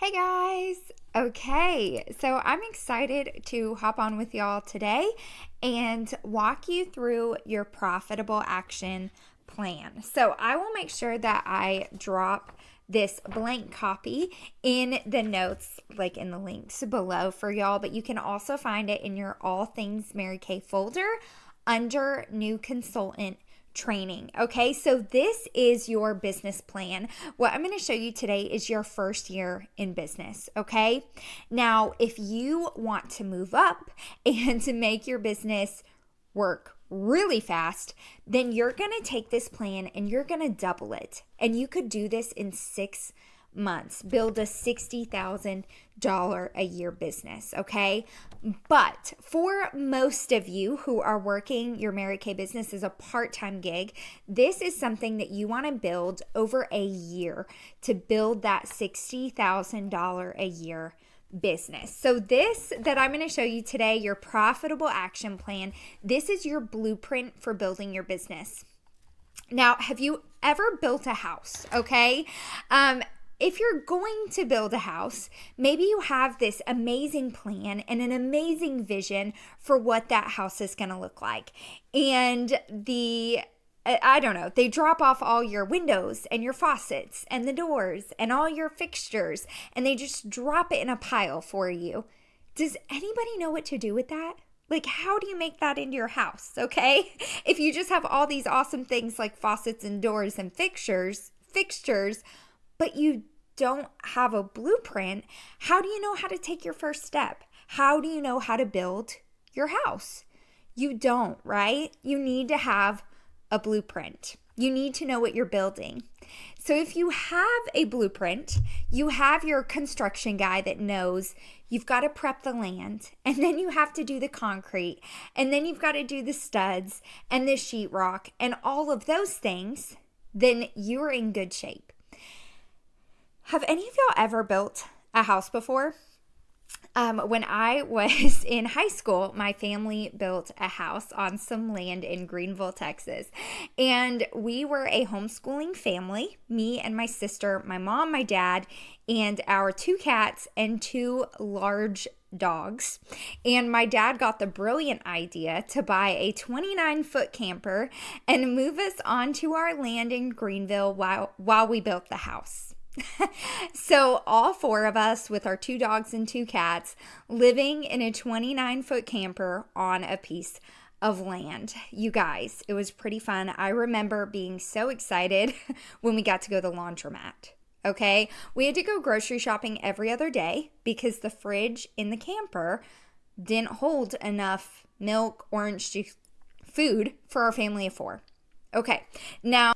Hey guys! Okay, so I'm excited to hop on with y'all today and walk you through your profitable action plan. So I will make sure that I drop this blank copy in the notes, like in the links below for y'all, but you can also find it in your All Things Mary Kay folder under New Consultant Training. Okay, so this is your business plan. What I'm going to show you today is your first year in business. Okay, now if you want to move up and to make your business work really fast, then you're going to take this plan and you're going to double it. And you could do this in 6 months, build a $60,000 a year business, okay? But for most of you who are working your Mary Kay business as a part-time gig, this is something that you want to build over a year to build that $60,000 a year business. So this that I'm going to show you today, your profitable action plan, this is your blueprint for building your business. Now, have you ever built a house? Okay. If you're going to build a house, maybe you have this amazing plan and an amazing vision for what that house is going to look like. And I don't know, they drop off all your windows and your faucets and the doors and all your fixtures, and they just drop it in a pile for you. Does anybody know what to do with that? Like, how do you make that into your house, okay? If you just have all these awesome things like faucets and doors and fixtures, but you don't have a blueprint, how do you know how to take your first step? How do you know how to build your house? You don't, right? You need to have a blueprint. You need to know what you're building. So if you have a blueprint, you have your construction guy that knows you've got to prep the land, and then you have to do the concrete, and then you've got to do the studs and the sheetrock and all of those things, then you're in good shape. Have any of y'all ever built a house before? When I was in high school, my family built a house on some land in Greenville, Texas. And we were a homeschooling family, me and my sister, my mom, my dad, and our 2 cats and 2 large dogs. And my dad got the brilliant idea to buy a 29-foot camper and move us onto our land in Greenville while we built the house. So all 4 of us with our 2 dogs and 2 cats living in a 29-foot camper on a piece of land. You guys, it was pretty fun. I remember being so excited when we got to go to the laundromat. Okay, we had to go grocery shopping every other day because the fridge in the camper didn't hold enough milk, orange juice, food for our family of 4. Okay, now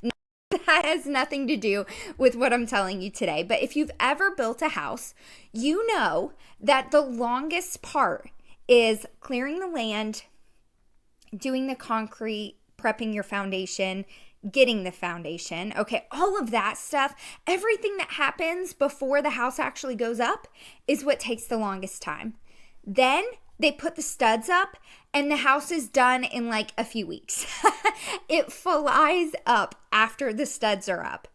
that has nothing to do with what I'm telling you today. But if you've ever built a house, you know that the longest part is clearing the land, doing the concrete, prepping your foundation, getting the foundation. Okay, all of that stuff, everything that happens before the house actually goes up is what takes the longest time. Then they put the studs up and the house is done in like a few weeks. It flies up after the studs are up.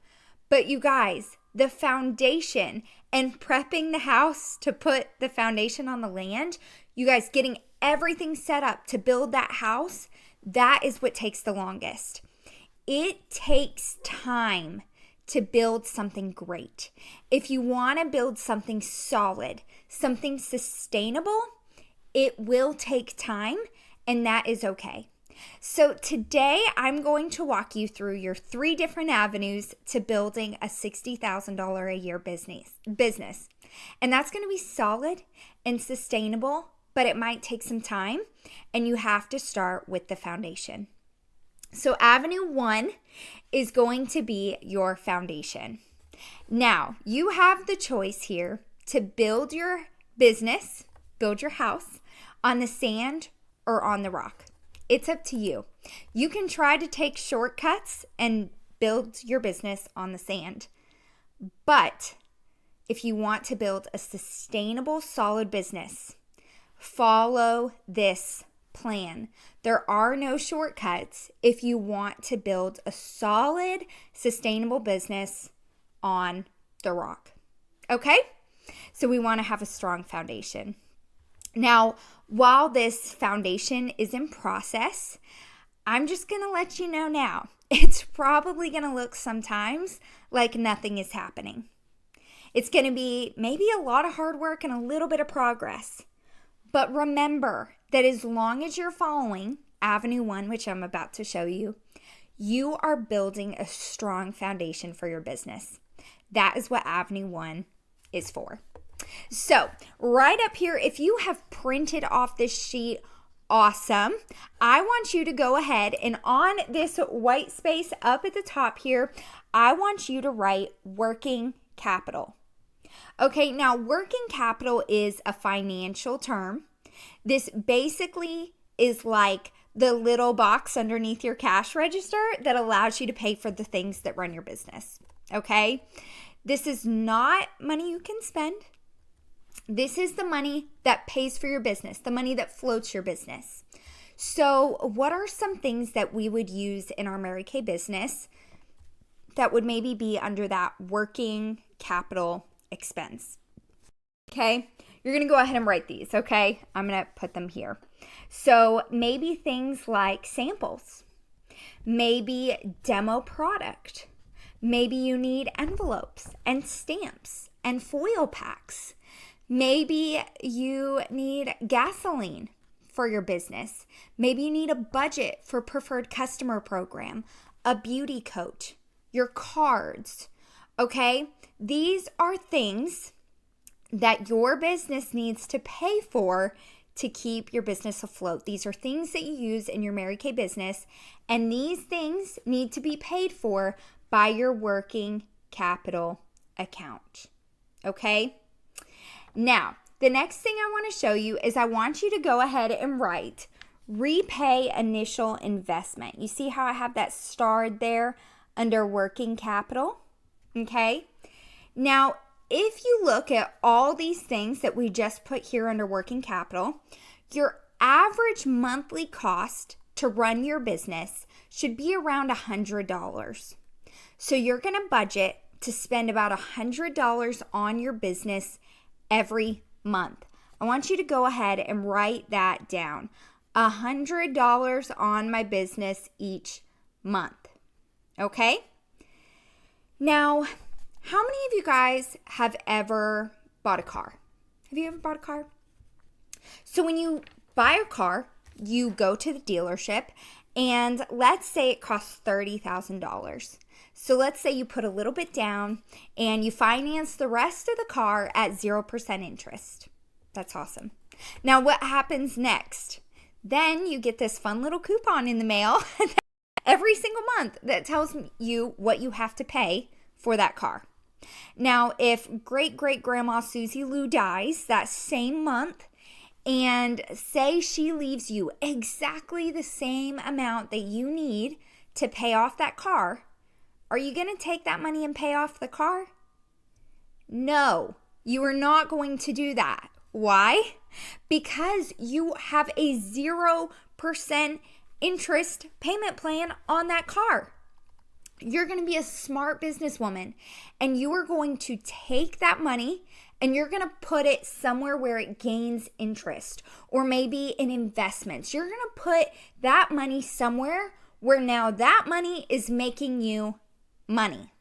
But you guys, the foundation and prepping the house to put the foundation on the land, you guys getting everything set up to build that house, that is what takes the longest. It takes time to build something great. If you want to build something solid, something sustainable, it will take time, and that is okay. So today I'm going to walk you through your 3 different avenues to building a $60,000 a year business. And that's going to be solid and sustainable, but it might take some time, and you have to start with the foundation. So avenue 1 is going to be your foundation. Now, you have the choice here to build your business, build your house on the sand or on the rock. It's up to you. You can try to take shortcuts and build your business on the sand. But if you want to build a sustainable, solid business, follow this plan. There are no shortcuts if you want to build a solid, sustainable business on the rock. Okay? So we want to have a strong foundation. Now, while this foundation is in process, I'm just going to let you know now, it's probably going to look sometimes like nothing is happening. It's going to be maybe a lot of hard work and a little bit of progress. But remember that as long as you're following Avenue 1, which I'm about to show you, you are building a strong foundation for your business. That is what Avenue 1 is for. So right up here, if you have printed off this sheet, awesome. I want you to go ahead and on this white space up at the top here, I want you to write working capital. Okay, now working capital is a financial term. This basically is like the little box underneath your cash register that allows you to pay for the things that run your business. Okay, this is not money you can spend. This is the money that pays for your business, the money that floats your business. So what are some things that we would use in our Mary Kay business that would maybe be under that working capital expense? Okay, you're going to go ahead and write these, okay? I'm going to put them here. So maybe things like samples, maybe demo product, maybe you need envelopes and stamps and foil packs. Maybe you need gasoline for your business. Maybe you need a budget for preferred customer program, a beauty coat, your cards, okay? These are things that your business needs to pay for to keep your business afloat. These are things that you use in your Mary Kay business, and these things need to be paid for by your working capital account, okay? Now, the next thing I want to show you is I want you to go ahead and write repay initial investment. You see how I have that starred there under working capital? Okay. Now, if you look at all these things that we just put here under working capital, your average monthly cost to run your business should be around $100. So you're going to budget to spend about $100 on your business every month. I want you to go ahead and write that down. $100 on my business each month. Okay? Now, how many of you guys have ever bought a car? Have you ever bought a car? So when you buy a car, you go to the dealership, and let's say it costs $30,000. So let's say you put a little bit down and you finance the rest of the car at 0% interest. That's awesome. Now what happens next? Then you get this fun little coupon in the mail every single month that tells you what you have to pay for that car. Now, if great-great-grandma Susie Lou dies that same month, and say she leaves you exactly the same amount that you need to pay off that car, are you going to take that money and pay off the car? No, you are not going to do that. Why? Because you have a 0% interest payment plan on that car. You're going to be a smart businesswoman, and you are going to take that money and you're going to put it somewhere where it gains interest, or maybe in investments. You're going to put that money somewhere where now that money is making you money.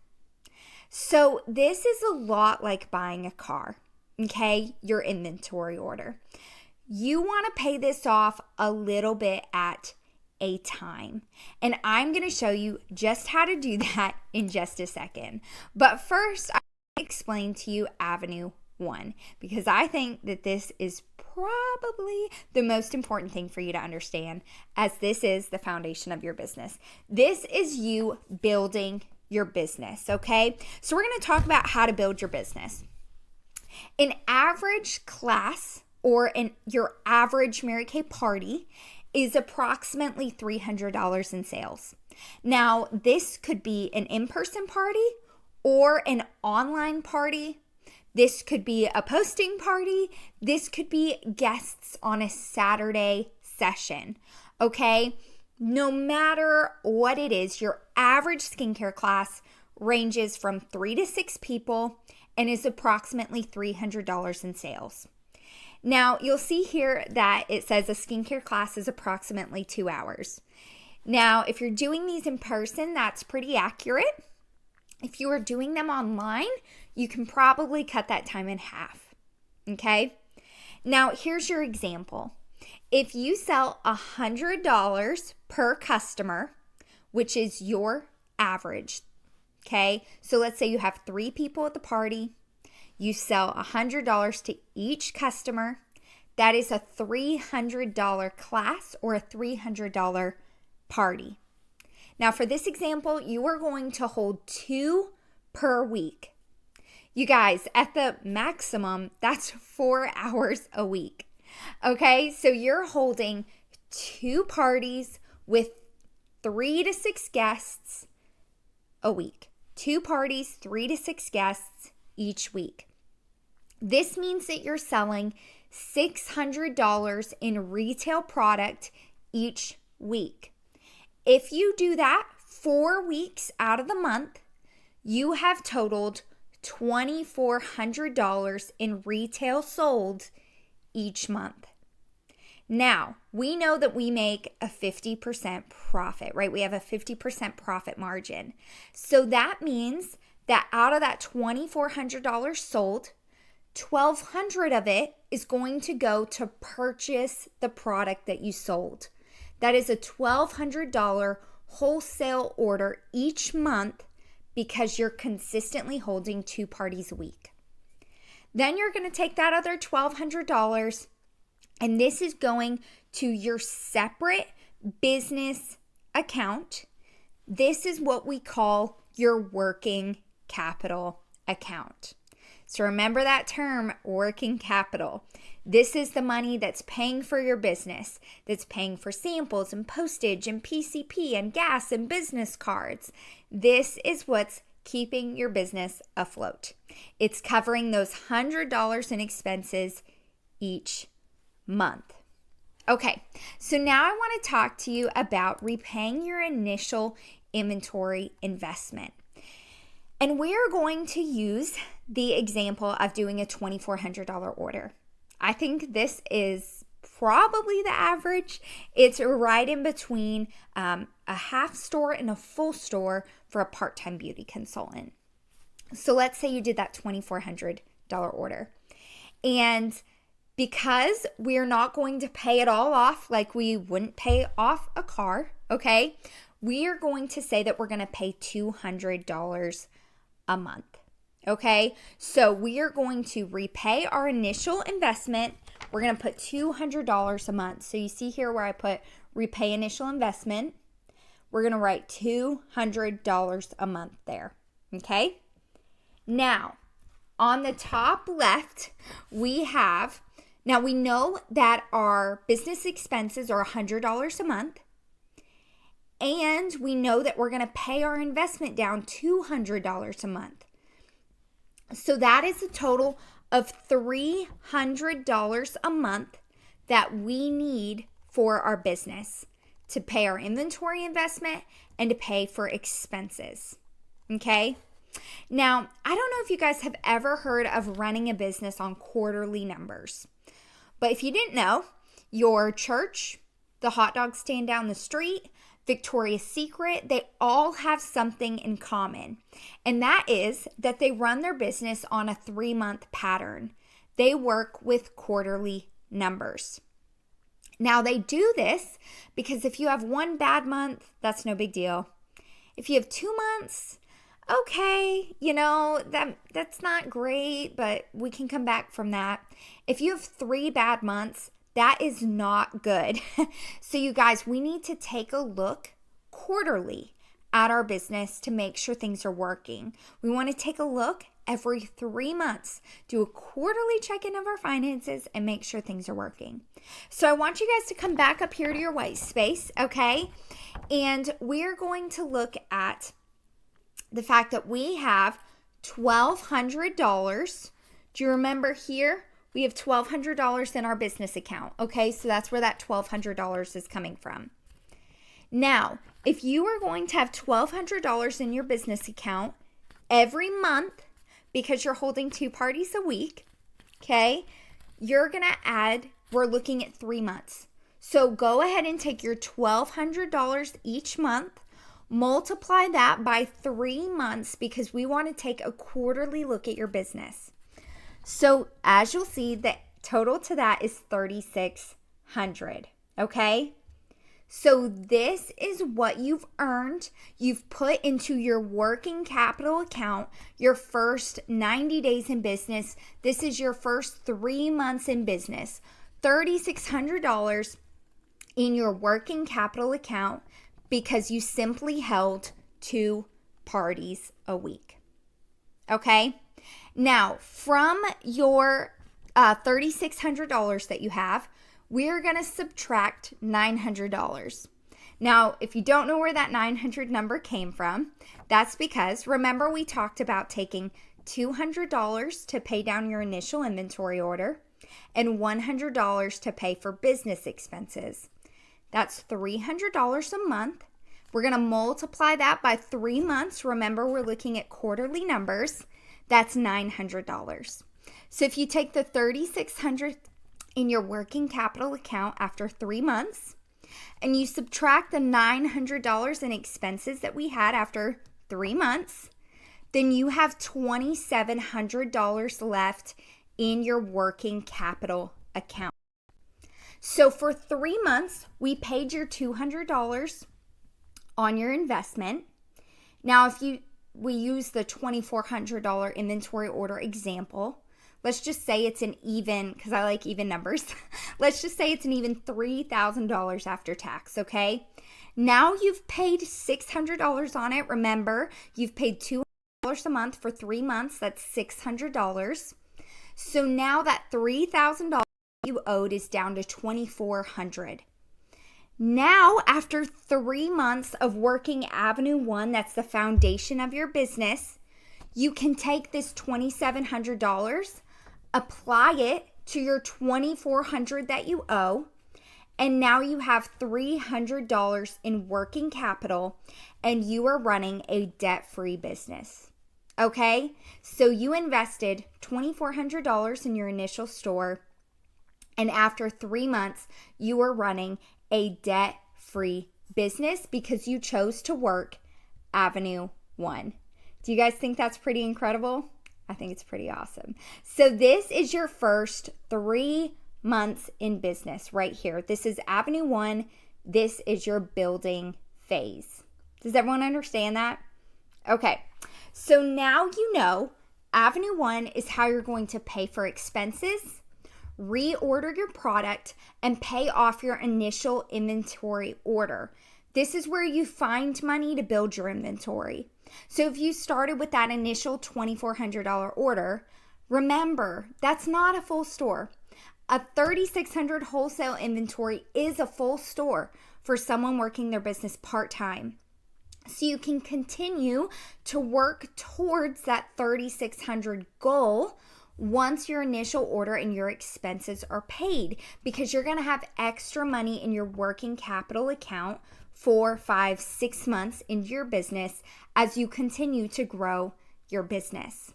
So this is a lot like buying a car, okay? Your inventory order. You want to pay this off a little bit at a time. And I'm going to show you just how to do that in just a second. But first, I want to explain to you Avenue 1, because I think that this is probably the most important thing for you to understand, as this is the foundation of your business. This is you building your business, okay? So we're going to talk about how to build your business. An average class, or your average Mary Kay party, is approximately $300 in sales. Now, this could be an in-person party or an online party. This could be a posting party. This could be guests on a Saturday session, okay? No matter what it is, your average skincare class ranges from 3 to 6 people, and is approximately $300 in sales. Now, you'll see here that it says a skincare class is approximately 2 hours. Now, if you're doing these in person, that's pretty accurate. If you are doing them online, you can probably cut that time in half, okay? Now, here's your example. If you sell $100 per customer, which is your average, okay? So let's say you have 3 people at the party. You sell $100 to each customer. That is a $300 class or a $300 party. Now, for this example, you are going to hold 2 per week. You guys, at the maximum, that's 4 hours a week. Okay, so you're holding 2 parties with 3 to 6 guests a week. 2 parties, 3 to 6 guests each week. This means that you're selling $600 in retail product each week. If you do that 4 weeks out of the month, you have totaled $2,400 in retail sold each month. Now, we know that we make a 50% profit, right? We have a 50% profit margin. So that means that out of that $2,400 sold, $1,200 of it is going to go to purchase the product that you sold. That is a $1,200 wholesale order each month because you're consistently holding 2 parties a week. Then you're going to take that other $1,200 and this is going to your separate business account. This is what we call your working capital account. So remember that term, working capital. This is the money that's paying for your business, that's paying for samples and postage and PCP and gas and business cards. This is what's keeping your business afloat. It's covering those $100 in expenses each month. Okay, so now I want to talk to you about repaying your initial inventory investment. And we are going to use the example of doing a $2,400 order. I think this is probably the average. It's right in between a half store and a full store for a part-time beauty consultant. So let's say you did that $2,400 order. And because we're not going to pay it all off like we wouldn't pay off a car, okay, we are going to say that we're going to pay $200 a month. Okay, so we are going to repay our initial investment. We're going to put $200 a month. So you see here where I put repay initial investment. We're going to write $200 a month there. Okay, now on the top left, we know that our business expenses are $100 a month. And we know that we're going to pay our investment down $200 a month. So that is a total of $300 a month that we need for our business to pay our inventory investment and to pay for expenses. Okay? Now, I don't know if you guys have ever heard of running a business on quarterly numbers. But if you didn't know, your church, the hot dog stand down the street, Victoria's Secret, they all have something in common. And that is that they run their business on a 3-month pattern. They work with quarterly numbers. Now they do this because if you have 1 bad month, that's no big deal. If you have 2 months, okay, that's not great, but we can come back from that. If you have 3 bad months, that is not good. So you guys, we need to take a look quarterly at our business to make sure things are working. We want to take a look every 3 months, do a quarterly check-in of our finances and make sure things are working. So I want you guys to come back up here to your white space, okay? And we're going to look at the fact that we have $1,200. Do you remember here? We have $1,200 in our business account, okay? So that's where that $1,200 is coming from. Now, if you are going to have $1,200 in your business account every month because you're holding 2 parties a week, okay, you're going to add, we're looking at 3 months. So go ahead and take your $1,200 each month, multiply that by 3 months because we want to take a quarterly look at your business. So as you'll see, the total to that is $3,600, okay? So this is what you've earned. You've put into your working capital account your first 90 days in business. This is your first 3 months in business. $3,600 in your working capital account because you simply held 2 parties a week. Okay? Now, from your $3,600 that you have, we're going to subtract $900. Now, if you don't know where that 900 number came from, that's because, remember we talked about taking $200 to pay down your initial inventory order and $100 to pay for business expenses. That's $300 a month. We're going to multiply that by 3 months. Remember, we're looking at quarterly numbers. That's $900. So if you take the $3,600 in your working capital account after 3 months, and you subtract the $900 in expenses that we had after 3 months, then you have $2,700 left in your working capital account. So for 3 months, we paid your $200 on your investment. Now, if we use the $2,400 inventory order example, let's just say it's an even, because I like even numbers. Let's just say it's an even $3,000 after tax, okay? Now you've paid $600 on it. Remember, you've paid $200 a month for 3 months. That's $600. So now that $3,000 you owed is down to $2,400. Now, after 3 months of working Avenue 1, that's the foundation of your business, you can take this $2,700, apply it to your $2,400 that you owe, and now you have $300 in working capital, and you are running a debt-free business. Okay? So you invested $2,400 in your initial store, and after 3 months, you are running a debt-free business because you chose to work Avenue 1. Do you guys think that's pretty incredible? I think it's pretty awesome. So this is your first 3 months in business right here. This is Avenue 1. This is your building phase. Does everyone understand that? Okay. So now you know Avenue 1 is how you're going to pay for expenses, reorder your product, and pay off your initial inventory order. This is where you find money to build your inventory. So if you started with that initial $2,400 order, remember, that's not a full store. A $3,600 wholesale inventory is a full store for someone working their business part-time. So you can continue to work towards that $3,600 goal once your initial order and your expenses are paid, because you're going to have extra money in your working capital account 4, 5, 6 months into your business as you continue to grow your business.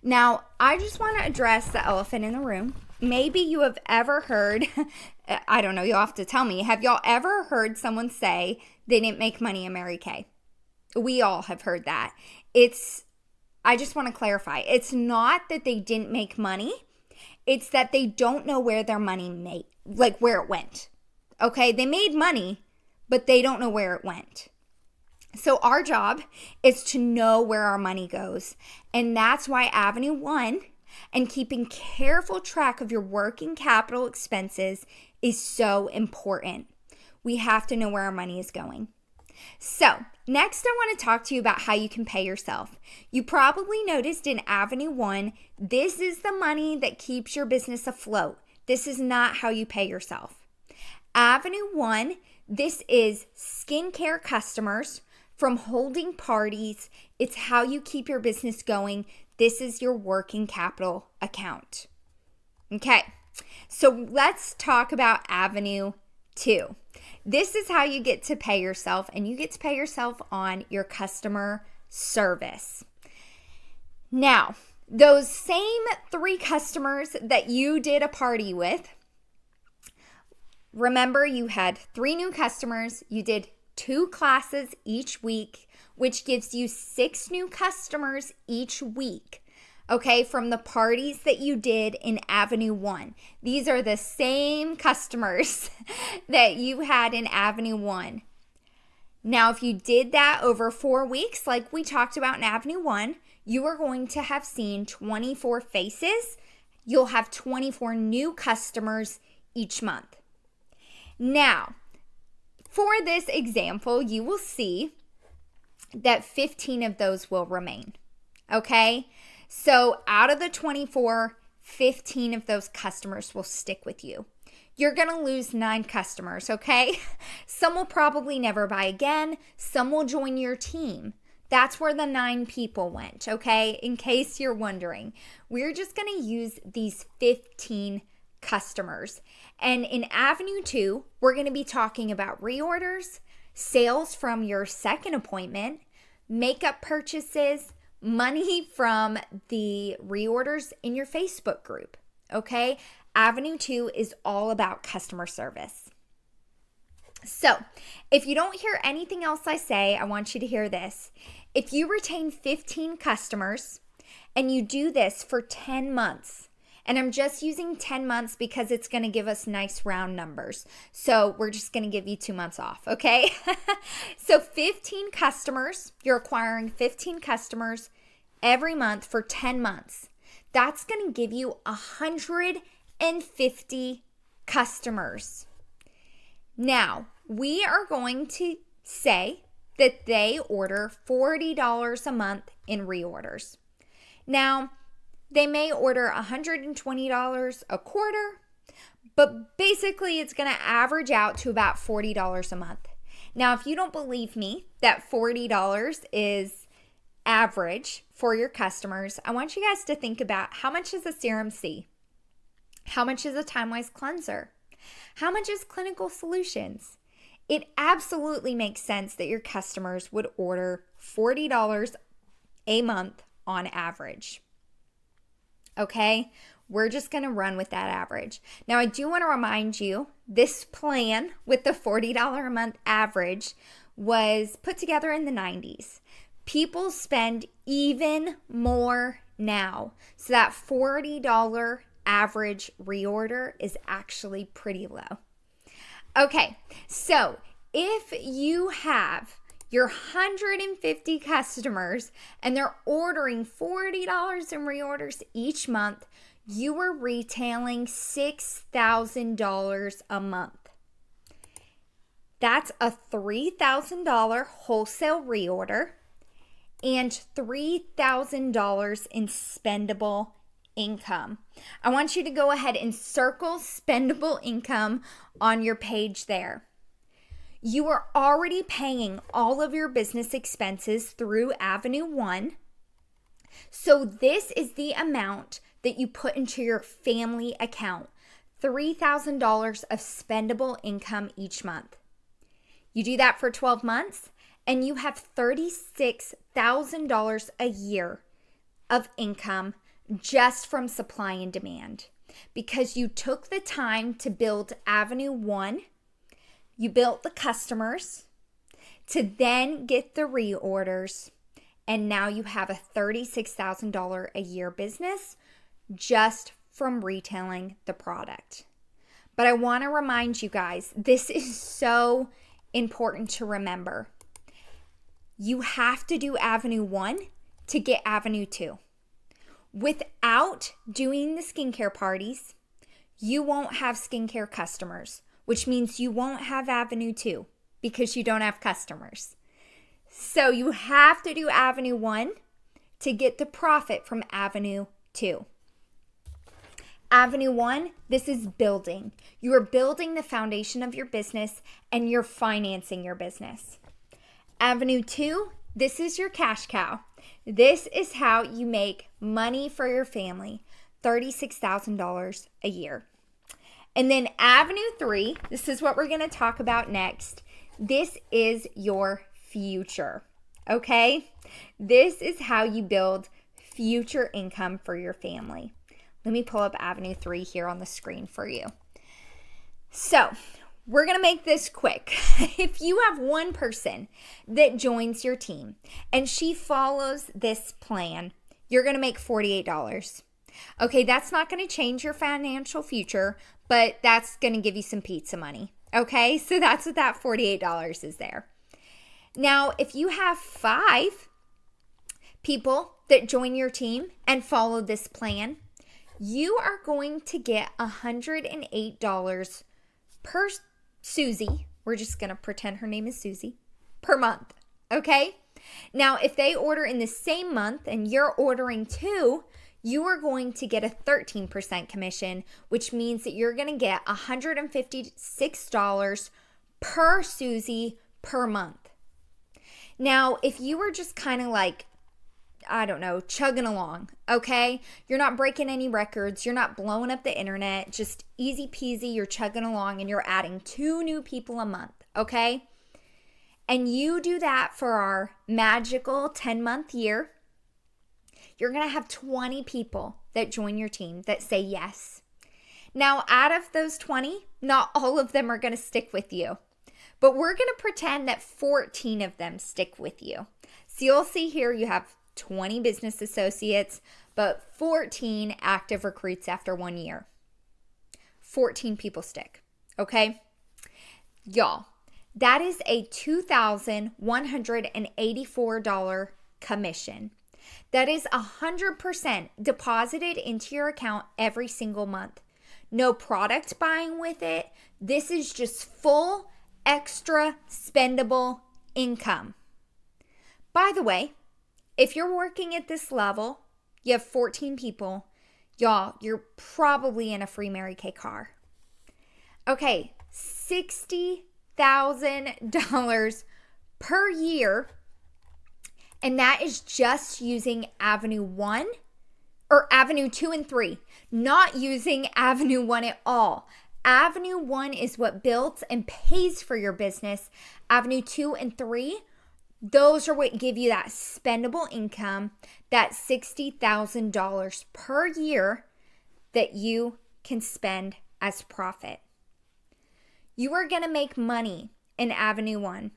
Now, I just want to address the elephant in the room. Maybe you have ever heard, I don't know, you'll have to tell me, have y'all ever heard someone say they didn't make money in Mary Kay? We all have heard that. I just want to clarify. It's not that they didn't make money. It's that they don't know where their money where it went. Okay, they made money, but they don't know where it went. So our job is to know where our money goes. And that's why Avenue 1 and keeping careful track of your working capital expenses is so important. We have to know where our money is going. So next, I want to talk to you about how you can pay yourself. You probably noticed in Avenue 1, this is the money that keeps your business afloat. This is not how you pay yourself. Avenue 1, this is skincare customers from holding parties. It's how you keep your business going. This is your working capital account. Okay, so let's talk about Avenue 2. This is how you get to pay yourself, and you get to pay yourself on your customer service. Now, those same 3 customers that you did a party with, remember you had 3 new customers, you did 2 classes each week, which gives you 6 new customers each week, okay, from the parties that you did in Avenue 1. These are the same customers that you had in Avenue 1. Now, if you did that over 4 weeks, like we talked about in Avenue 1, you are going to have seen 24 faces. You'll have 24 new customers each month. Now, for this example, you will see that 15 of those will remain, okay? So out of the 24, 15 of those customers will stick with you. You're going to lose 9 customers, okay? Some will probably never buy again. Some will join your team. That's where the 9 people went, okay? In case you're wondering, we're just going to use these 15 customers. And in Avenue 2, we're going to be talking about reorders, sales from your second appointment, makeup purchases, money from the reorders in your Facebook group, okay? Avenue 2 is all about customer service. So, if you don't hear anything else I say, I want you to hear this. If you retain 15 customers and you do this for 10 months, and I'm just using 10 months because it's going to give us nice round numbers. So we're just going to give you 2 months off, okay? So 15 customers, you're acquiring 15 customers every month for 10 months. That's going to give you 150 customers. Now, we are going to say that they order $40 a month in reorders. Now, they may order $120 a quarter, but basically it's going to average out to about $40 a month. Now, if you don't believe me that $40 is average for your customers, I want you guys to think about how much is a Serum C? How much is a TimeWise cleanser? How much is Clinical Solutions? It absolutely makes sense that your customers would order $40 a month on average. Okay, we're just going to run with that average. Now, I do want to remind you, this plan with the $40 a month average was put together in the 90s. People spend even more now. So that $40 average reorder is actually pretty low. Okay, so if you have your 150 customers and they're ordering $40 in reorders each month, you are retailing $6,000 a month. That's a $3,000 wholesale reorder and $3,000 in spendable income. I want you to go ahead and circle spendable income on your page there. You are already paying all of your business expenses through Avenue 1. So this is the amount that you put into your family account, $3,000 of spendable income each month. You do that for 12 months and you have $36,000 a year of income just from supply and demand because you took the time to build Avenue 1. You built the customers to then get the reorders, and now you have a $36,000 a year business just from retailing the product. But I want to remind you guys, this is so important to remember. You have to do Avenue 1 to get Avenue 2. Without doing the skincare parties, you won't have skincare customers, which means you won't have Avenue 2 because you don't have customers. So you have to do Avenue 1 to get the profit from Avenue 2. Avenue 1, this is building. You are building the foundation of your business and you're financing your business. Avenue 2, this is your cash cow. This is how you make money for your family, $36,000 a year. And then Avenue 3, this is what we're going to talk about next. This is your future, okay? This is how you build future income for your family. Let me pull up Avenue 3 here on the screen for you. So we're going to make this quick. If you have one person that joins your team and she follows this plan, you're going to make $48. Okay, that's not going to change your financial future, but that's going to give you some pizza money. Okay, so that's what that $48 is there. Now, if you have 5 people that join your team and follow this plan, you are going to get $108 per Susie. We're just going to pretend her name is Susie per month. Okay? Now, if they order in the same month and you're ordering 2, you are going to get a 13% commission, which means that you're going to get $156 per Susie per month. Now, if you were just kind of like, I don't know, chugging along, okay? You're not breaking any records. You're not blowing up the internet. Just easy peasy, you're chugging along and you're adding 2 new people a month, okay? And you do that for our magical 10-month year, you're going to have 20 people that join your team that say yes. Now, out of those 20, not all of them are going to stick with you, but we're going to pretend that 14 of them stick with you. So you'll see here you have 20 business associates, but 14 active recruits after 1 year. 14 people stick, okay? Y'all, that is a $2,184 commission. That is 100% deposited into your account every single month. No product buying with it. This is just full extra spendable income. By the way, if you're working at this level, you have 14 people, y'all, you're probably in a free Mary Kay car. Okay, $60,000 per year. And that is just using Avenue 1 or Avenue 2 and 3, not using Avenue 1 at all. Avenue 1 is what builds and pays for your business. Avenue 2 and 3, those are what give you that spendable income, that $60,000 per year that you can spend as profit. You are going to make money in Avenue 1.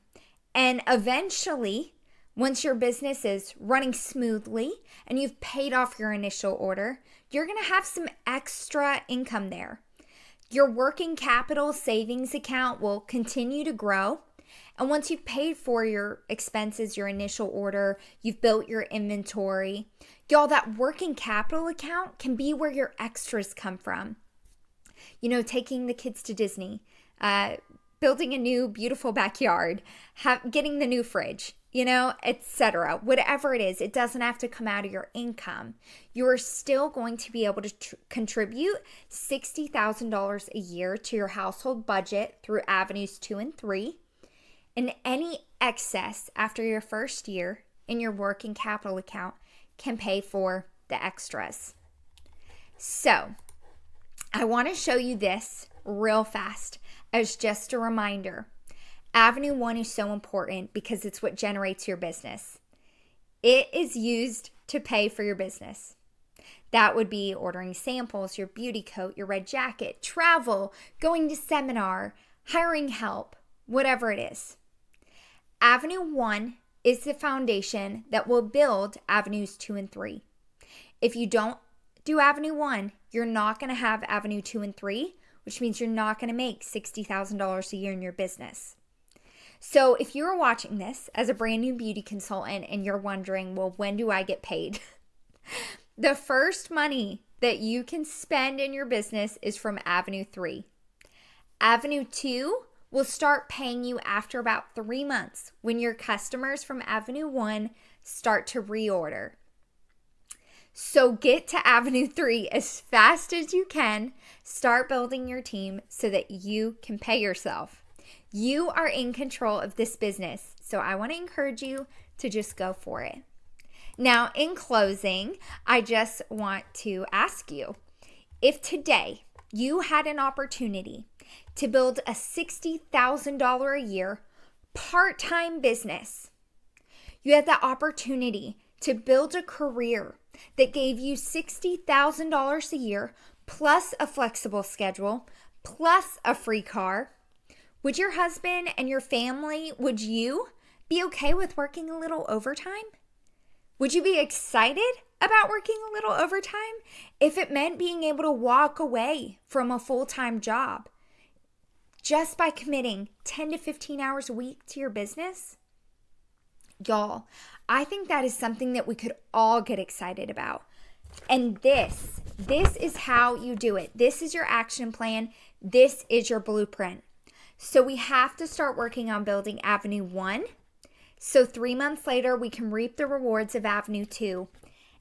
And eventually, once your business is running smoothly and you've paid off your initial order, you're going to have some extra income there. Your working capital savings account will continue to grow. And once you've paid for your expenses, your initial order, you've built your inventory, y'all, that working capital account can be where your extras come from. You know, taking the kids to Disney, building a new beautiful backyard, getting the new fridge, etc. Whatever it is, it doesn't have to come out of your income. You're still going to be able to contribute $60,000 a year to your household budget through Avenues 2 and 3. And any excess after your first year in your working capital account can pay for the extras. So, I want to show you this real fast as just a reminder. Avenue 1 is so important because it's what generates your business. It is used to pay for your business. That would be ordering samples, your beauty coat, your red jacket, travel, going to seminar, hiring help, whatever it is. Avenue 1 is the foundation that will build Avenues 2 and 3. If you don't do Avenue 1, you're not going to have Avenue 2 and 3, which means you're not going to make $60,000 a year in your business. So if you're watching this as a brand new beauty consultant and you're wondering, well, when do I get paid? The first money that you can spend in your business is from Avenue 3. Avenue 2 will start paying you after about 3 months when your customers from Avenue 1 start to reorder. So get to Avenue 3 as fast as you can. Start building your team so that you can pay yourself. You are in control of this business, so I want to encourage you to just go for it. Now, in closing, I just want to ask you, if today you had an opportunity to build a $60,000 a year part-time business, you had the opportunity to build a career that gave you $60,000 a year, plus a flexible schedule, plus a free car, would your husband and your family, would you be okay with working a little overtime? Would you be excited about working a little overtime if it meant being able to walk away from a full-time job just by committing 10 to 15 hours a week to your business? Y'all, I think that is something that we could all get excited about. And this is how you do it. This is your action plan. This is your blueprint. So we have to start working on building Avenue 1. So 3 months later, we can reap the rewards of Avenue 2.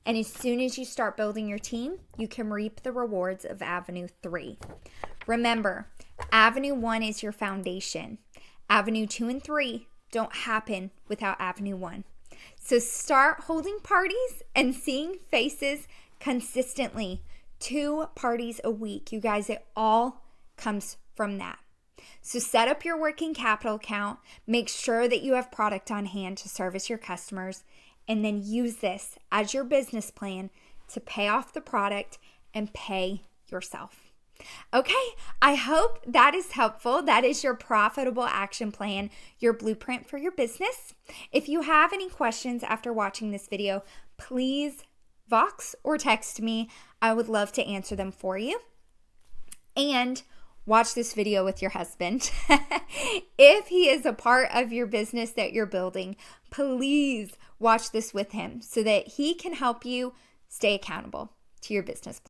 And as soon as you start building your team, you can reap the rewards of Avenue 3. Remember, Avenue 1 is your foundation. Avenue 2 and 3 don't happen without Avenue 1. So start holding parties and seeing faces consistently. 2 parties a week. You guys, it all comes from that. So set up your working capital account. Make sure that you have product on hand to service your customers. And then use this as your business plan to pay off the product and pay yourself. Okay, I hope that is helpful. That is your profitable action plan, your blueprint for your business. If you have any questions after watching this video, please Vox or text me. I would love to answer them for you. And watch this video with your husband. If he is a part of your business that you're building, please watch this with him so that he can help you stay accountable to your business plan.